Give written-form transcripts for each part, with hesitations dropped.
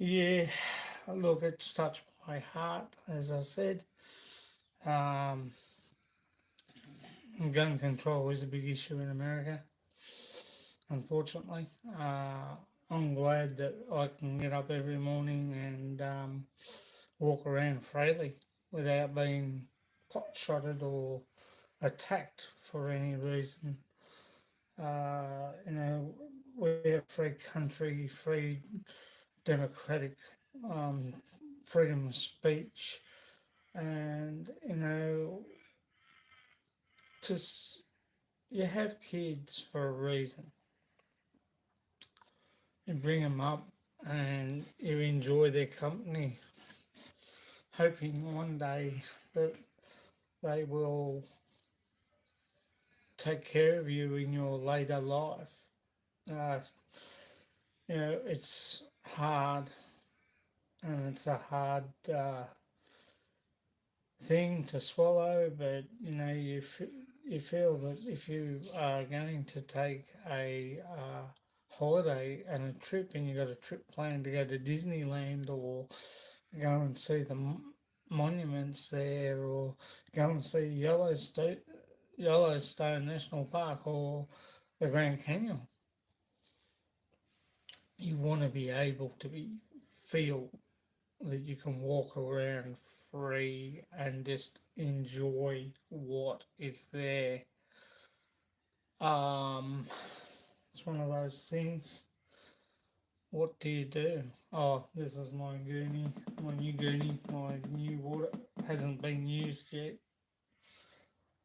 Yeah, look, it's touched my heart, as I said. Um, Gun control is a big issue in America, unfortunately. I'm glad that I can get up every morning and walk around freely without being pot shotted or attacked for any reason. We're a free country, free democratic, um, freedom of speech, and to you have kids for a reason. You bring them up, and you enjoy their company, hoping one day that they will take care of you in your later life. Uh, it's hard, and it's a hard thing to swallow, but you feel that if you are going to take a holiday and a trip, and you got a trip planned to go to Disneyland or go and see the monuments there, or go and see Yellowstone National Park or the Grand Canyon, you want to be able to be feel that you can walk around free and just enjoy what is there. Um, it's one of those things. What do you do? Oh, this is my goonie, my new goonie, my new water hasn't been used yet.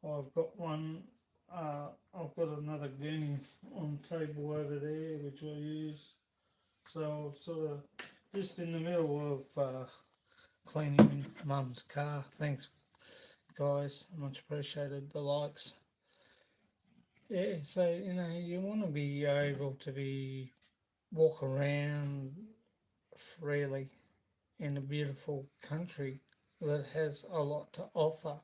I've got one. I've got another goonie on the table over there, which I use. So sort of just in the middle of cleaning mum's car. Thanks, guys. Much appreciated the likes. Yeah, so you want to be able to be walk around freely in a beautiful country that has a lot to offer.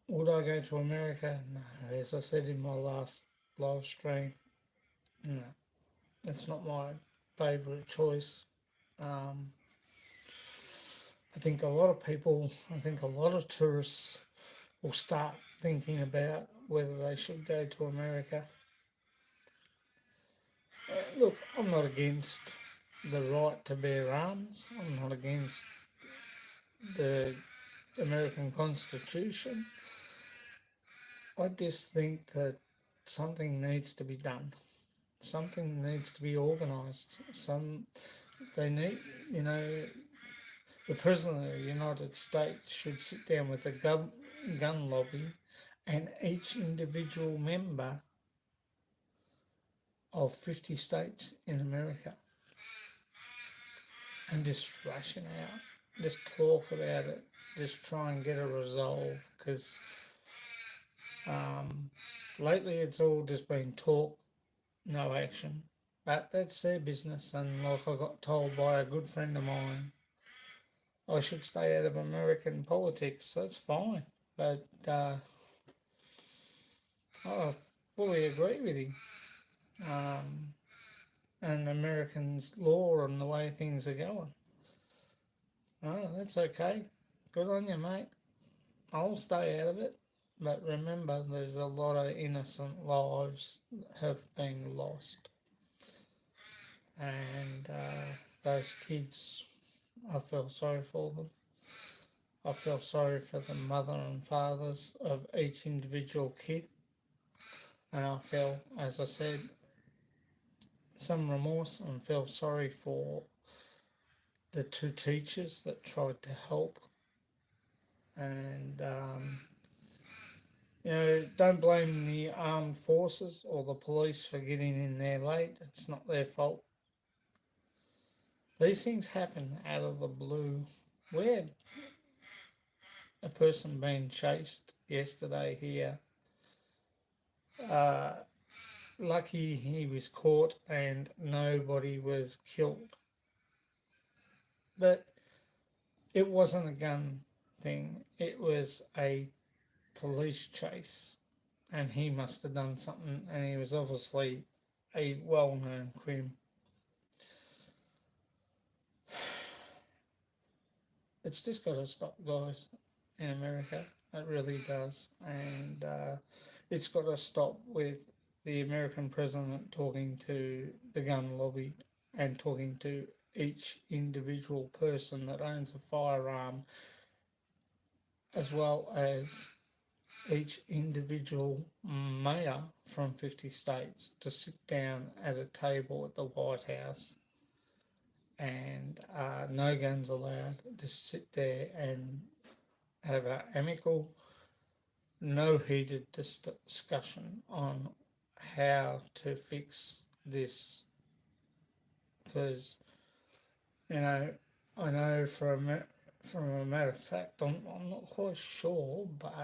Would I go to America? No. As I said in my last live stream, no. That's not my favourite choice. Um, I think a lot of tourists will start thinking about whether they should go to America. Look, I'm not against the right to bear arms. I'm not against the American Constitution. I just think that something needs to be done. Something needs to be organised. They need, you know, the President of the United States should sit down with the gun lobby and each individual member of 50 states in America and just ration out, just talk about it, just try and get a resolve, because um, lately it's all just been talk, no action. But that's their business, and like I got told by a good friend of mine, I should stay out of American politics. That's fine, but I fully agree with him. Um, and Americans' law and the way things are going. Oh, that's okay. Good on you, mate. I'll stay out of it. But remember, there's a lot of innocent lives that have been lost. And those kids, I feel sorry for them. I feel sorry for the mother and fathers of each individual kid. And I feel, as I said, some remorse and feel sorry for the two teachers that tried to help. And don't blame the armed forces or the police for getting in there late. It's not their fault. These things happen out of the blue. We had a person being chased yesterday here. Uh, Lucky he was caught and nobody was killed. But it wasn't a gun thing. It was a police chase. And he must have done something, and he was obviously a well-known criminal. It's just got to stop, guys, in America. It really does. And it's got to stop with the American president talking to the gun lobby and talking to each individual person that owns a firearm, as well as each individual mayor from 50 states, to sit down at a table at the White House, and no guns allowed, just sit there and have an amicable, no heated discussion on how to fix this. Because, you know, I know from a matter of fact, I'm not quite sure, but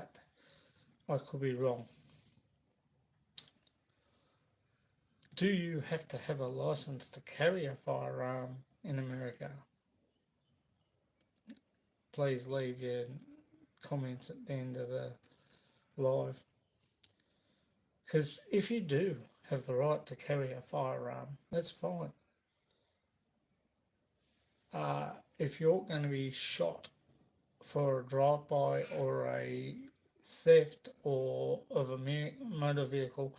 I could be wrong. Do you have to have a license to carry a firearm in America? Please leave your comments at the end of the live. Because if you do have the right to carry a firearm, that's fine. If you're going to be shot for a drive-by or a theft or of a motor vehicle,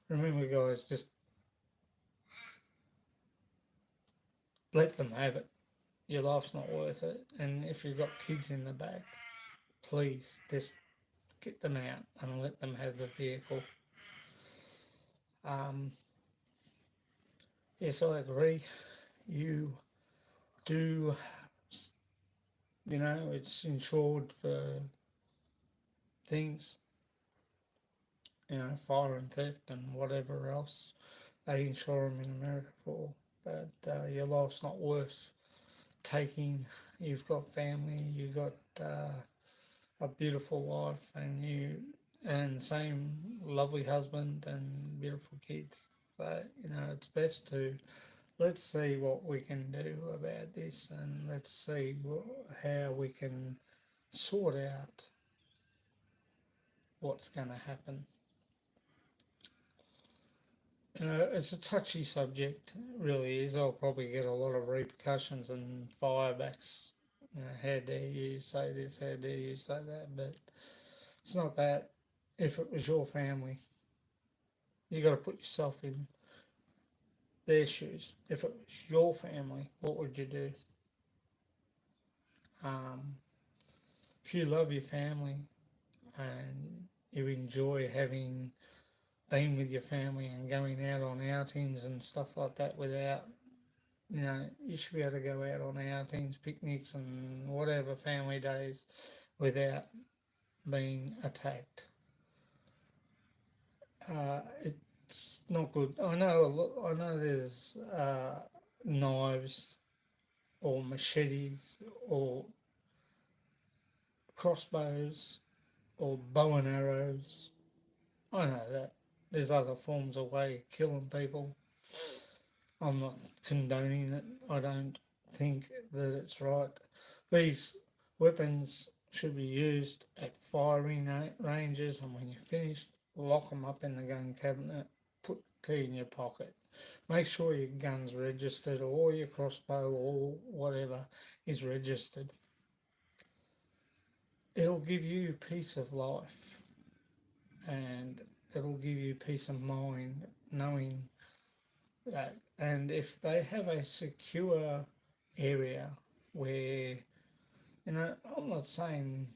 remember, guys, just let them have it. Your life's not worth it. And if you've got kids in the back, please just get them out and let them have the vehicle. Yes, I agree. You do, it's insured for things, fire and theft and whatever else they insure them in America for. But your life's not worth taking. You've got family, you've got a beautiful wife, and same lovely husband and beautiful kids. So, it's best to, let's see what we can do about this, and let's see how we can sort out what's going to happen. It's a touchy subject, it really is. I'll probably get a lot of repercussions and firebacks. How dare you say this, how dare you say that, but it's not that. If it was your family, you got to put yourself in their shoes. If it was your family, what would you do? If you love your family and you enjoy having been with your family and going out on outings and stuff like that without, you should be able to go out on outings, picnics and whatever family days without being attacked. It's not good. I know there's knives or machetes or crossbows or bow and arrows. I know that. There's other forms of way of killing people. I'm not condoning it. I don't think that it's right. These weapons should be used at firing ranges, and when you're finished, lock them up in the gun cabinet, put the key in your pocket. Make sure your gun's registered, or your crossbow or whatever is registered. It'll give you peace of life, and it'll give you peace of mind knowing that. And if they have a secure area where, I'm not saying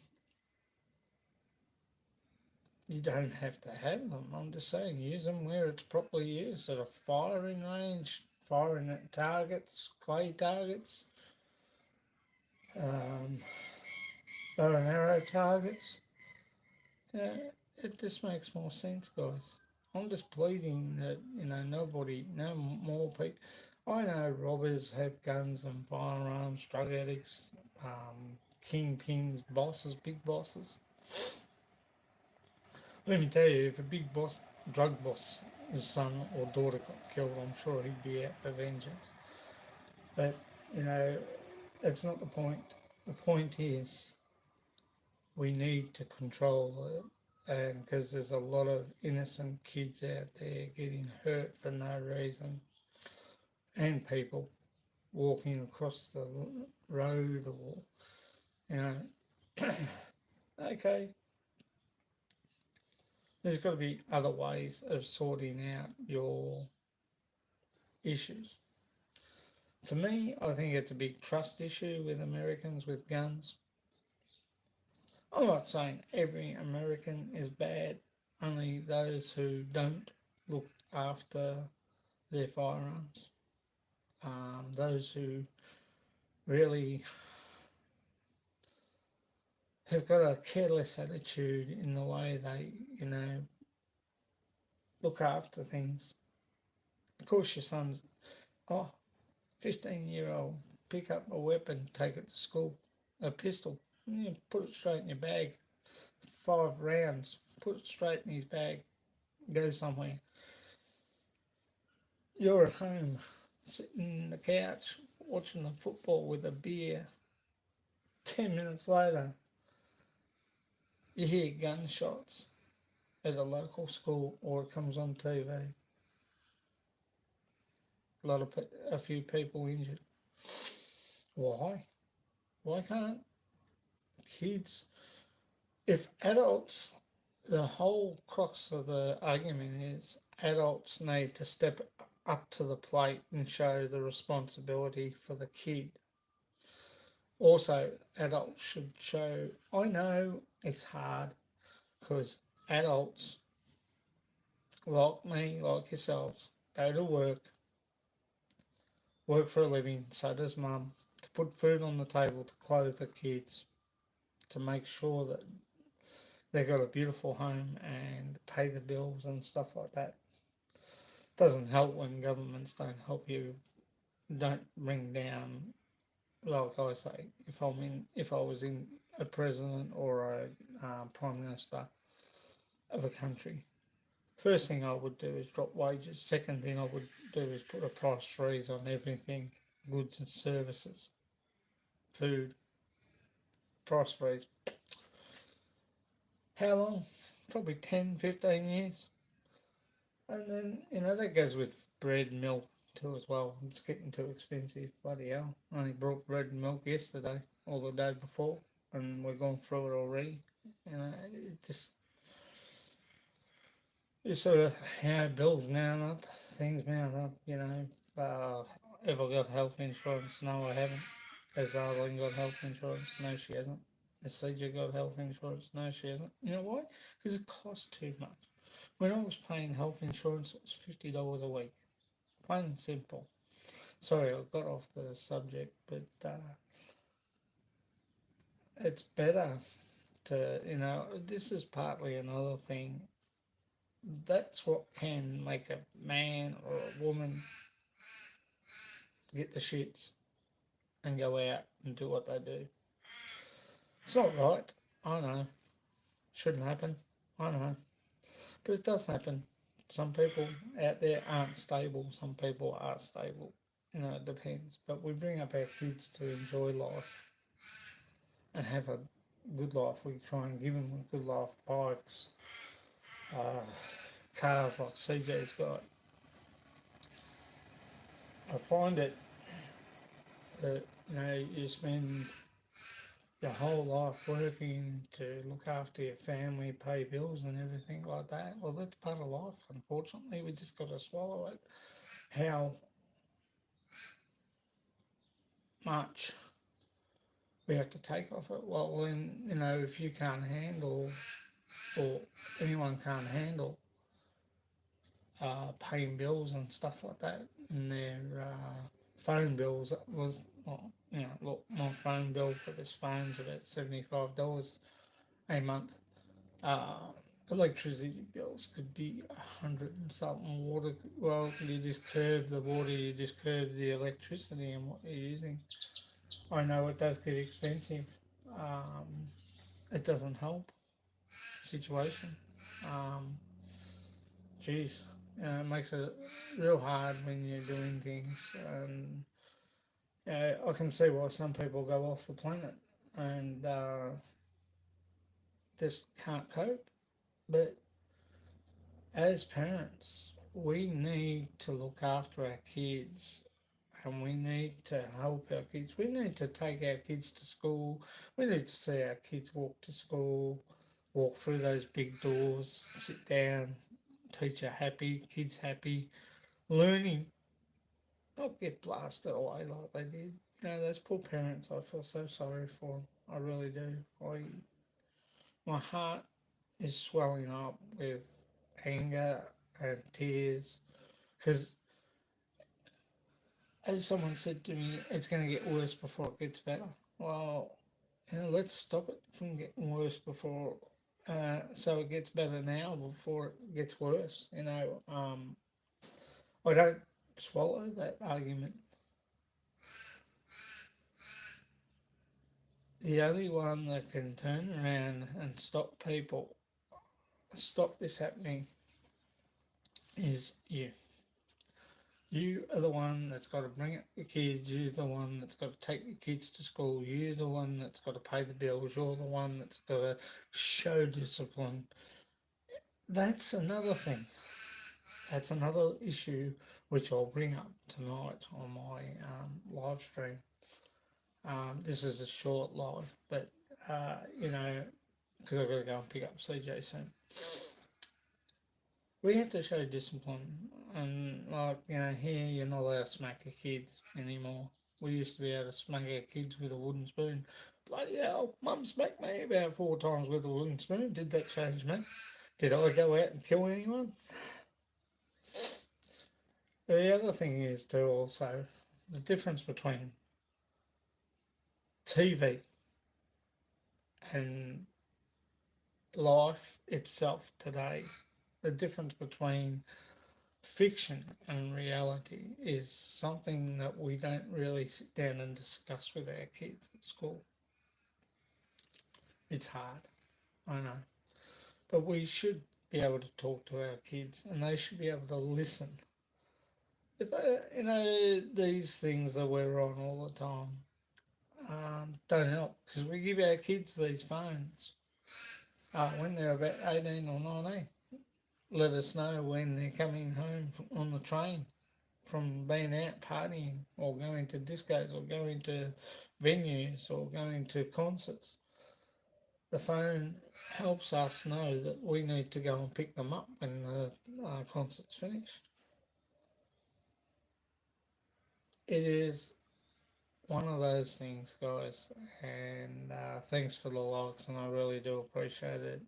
you don't have to have them. I'm just saying use them where it's properly used, at a firing range, firing at targets, clay targets, bow and arrow targets. It just makes more sense, guys. I'm just pleading that, no more people. I know robbers have guns and firearms, drug addicts, kingpins, bosses, big bosses. Let me tell you, if a big boss, drug boss, his son or daughter got killed, I'm sure he'd be out for vengeance. But, it's not the point. The point is we need to control it, and because there's a lot of innocent kids out there getting hurt for no reason, and people walking across the road or You know, okay, there's got to be other ways of sorting out your issues. To me, I think it's a big trust issue with Americans with guns. I'm not saying every American is bad, only those who don't look after their firearms, those who really have got a careless attitude in the way they, you know, look after things. Of course, your son's, oh, 15-year-old, pick up a weapon, take it to school, a pistol, put it straight in your bag, 5 rounds, put it straight in his bag, go somewhere. You're at home, sitting on the couch, watching the football with a beer. 10 minutes later, you hear gunshots at a local school, or it comes on TV. A few people injured. Why? Why can't kids? If adults, the whole crux of the argument is adults need to step up to the plate and show the responsibility for the kid. Also, adults should show, I know it's hard because adults like me, like yourselves, go to work for a living, so does mum, to put food on the table, to clothe the kids, to make sure that they got a beautiful home and pay the bills and stuff like that. Doesn't help when governments don't help you, don't bring down, like I say, if I was in a president or a prime minister of a country, first thing I would do is drop wages. Second thing I would do is put a price freeze on everything, goods and services, food, price freeze. How long? Probably 10, 15 years. And then, that goes with bread and milk too as well. It's getting too expensive. Bloody hell. I only brought bread and milk yesterday or the day before, and we're going through it already. It just, you sort of, bills mount up, things mount up, have I got health insurance? No, I haven't. Has Arlene got health insurance? No, she hasn't. Has CJ got health insurance? No, she hasn't. You know why? Because it costs too much. When I was paying health insurance, it was $50 a week. Plain and simple. Sorry, I got off the subject, but it's better to, this is partly another thing. That's what can make a man or a woman get the shits and go out and do what they do. It's not right. I know. Shouldn't happen. I know. But it does happen. Some people out there aren't stable. Some people are stable. It depends. But we bring up our kids to enjoy life and have a good life. We try and give them a good life. Bikes, uh, cars like CJ's got. I find it that, you spend your whole life working to look after your family, pay bills and everything like that. Well, that's part of life, unfortunately. We just got to swallow it. How much we have to take off it? Well, then, if you can't handle, or anyone can't handle paying bills and stuff like that, and their phone bills was, well, look, my phone bill for this phone's about $75 a month. Uh, Electricity bills could be 100 and something. Water, well, you just curb the water, you just curb the electricity and what you're using. I know it does get expensive. It doesn't help the situation. Um, Geez, it makes it real hard when you're doing things, and I can see why some people go off the planet and just can't cope. But as parents, we need to look after our kids and we need to help our kids. We need to take our kids to school. We need to see our kids walk to school, walk through those big doors, sit down, teacher happy, kids happy, learning, not get blasted away like they did. You know, those poor parents, I feel so sorry for them. I really do. My heart is swelling up with anger and tears because, as someone said to me, it's going to get worse before it gets better. Well, you know, let's stop it from getting worse before, so it gets better now before it gets worse. I don't swallow that argument. The only one that can turn around and stop this happening, is you. You are the one that's got to bring up your kids. You're the one that's got to take your kids to school. You're the one that's got to pay the bills. You're the one that's got to show discipline. That's another thing. That's another issue which I'll bring up tonight on my live stream. This is a short live, but because I've got to go and pick up CJ soon. We have to show discipline, and here you're not allowed to smack your kids anymore. We used to be able to smack our kids with a wooden spoon. Bloody hell, Mum smacked me about 4 times with a wooden spoon. Did that change me? Did I go out and kill anyone? The other thing is too, also, the difference between TV and life itself today. The difference between fiction and reality is something that we don't really sit down and discuss with our kids at school. It's hard, I know, but we should be able to talk to our kids, and they should be able to listen. If these things that we're on all the time don't help, because we give our kids these phones when they're about 18 or 19. Let us know when they're coming home on the train from being out partying or going to discos or going to venues or going to concerts. The phone helps us know that we need to go and pick them up when the concert's finished. It is one of those things, guys, and thanks for the likes, and I really do appreciate it.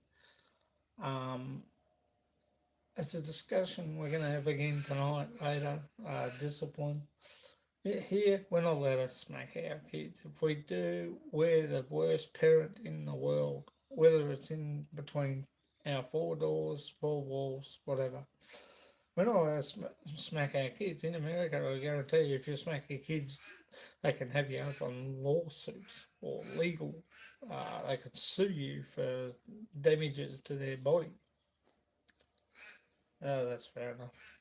It's a discussion we're going to have again tonight, later. Discipline. Here, we're not allowed to smack our kids. If we do, we're the worst parent in the world, whether it's in between our 4 doors, 4 walls, whatever. We're not allowed to smack our kids. In America, I guarantee you, if you smack your kids, they can have you up on lawsuits or legal. They could sue you for damages to their body. Oh, that's fair enough.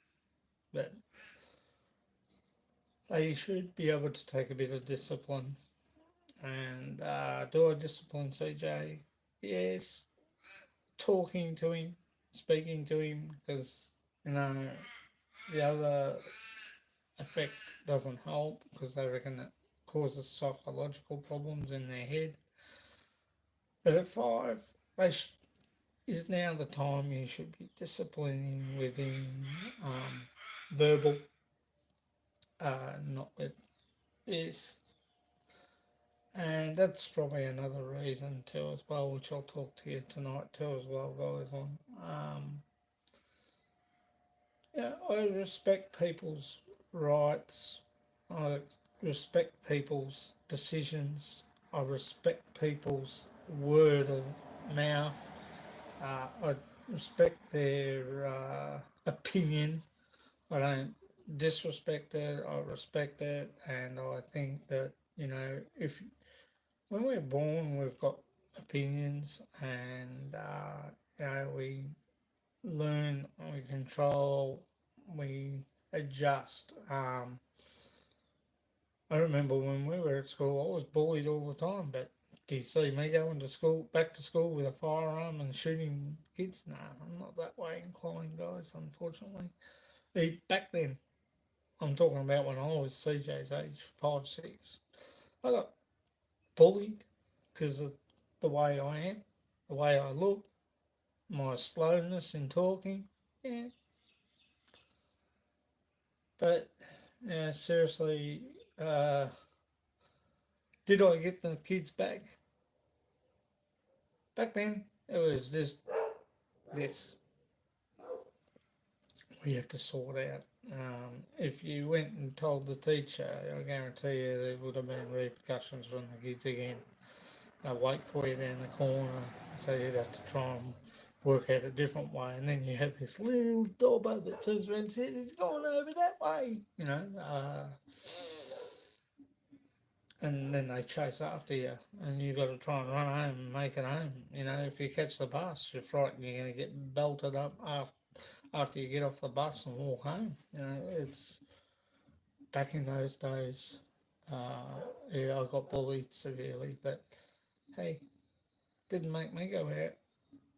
But they should be able to take a bit of discipline. And do I discipline CJ? Yes. Talking to him, speaking to him, because, the other effect doesn't help because they reckon it causes psychological problems in their head. But at 5, is now the time you should be disciplining with him, verbal, not with this. And that's probably another reason too as well, which I'll talk to you tonight too as well, guys, on. I respect people's rights. I respect people's decisions. I respect people's word of mouth. I respect their opinion. I don't disrespect it. I respect it, and I think that if when we're born, we've got opinions, and we learn, we control, we adjust. I remember when we were at school, I was bullied all the time, but do you see me going to school, back to school with a firearm and shooting kids? No, I'm not that way inclined, guys, unfortunately. Back then, I'm talking about when I was CJ's age, 5, 6. I got bullied because of the way I am, the way I look, my slowness in talking. Yeah, but yeah, seriously, uh, did I get the kids back? Back then, it was just this we had to sort out. If you went and told the teacher, I guarantee you there would have been repercussions from the kids again. They'd wait for you down the corner, so you'd have to try and work out a different way. And then you have this little dauber that turns around and says, it's going over that way, you know. And then they chase after you, and you've got to try and run home and make it home. You know, if you catch the bus, you're frightened you're going to get belted up after you get off the bus and walk home. You know, it's back in those days. Yeah, I got bullied severely, but hey, didn't make me go out.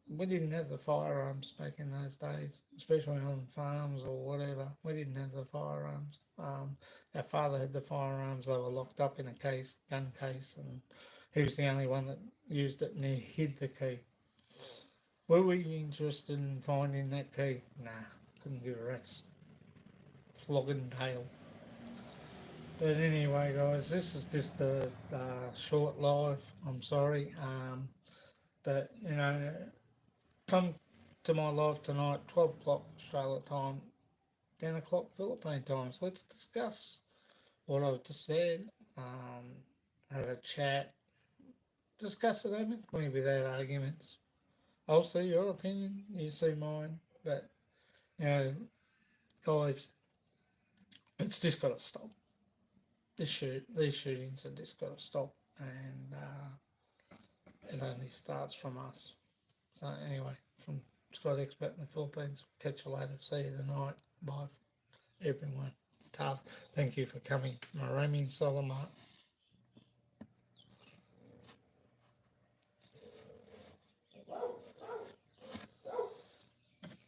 We didn't have the firearms back in those days, especially on farms or whatever. We didn't have the firearms. Our father had the firearms. They were locked up in a case, gun case, and he was the only one that used it, and he hid the key. Were we interested in finding that key? Nah, couldn't give a rat's flogging tail. But anyway, guys, this is just a short live. I'm sorry, but you know, come to my live tonight, 12 o'clock Australia time, 10 o'clock Philippine times. Let's discuss what I've just said. Have a chat, discuss it amicably without arguments. I'll see your opinion, you see mine, but you know, guys, it's just got to stop. These shootings have just got to stop, and it only starts from us. So anyway, from Scott Expat in the Philippines, catch you later. See you tonight. Bye, everyone. Tough. Thank you for coming. Marami Salamat.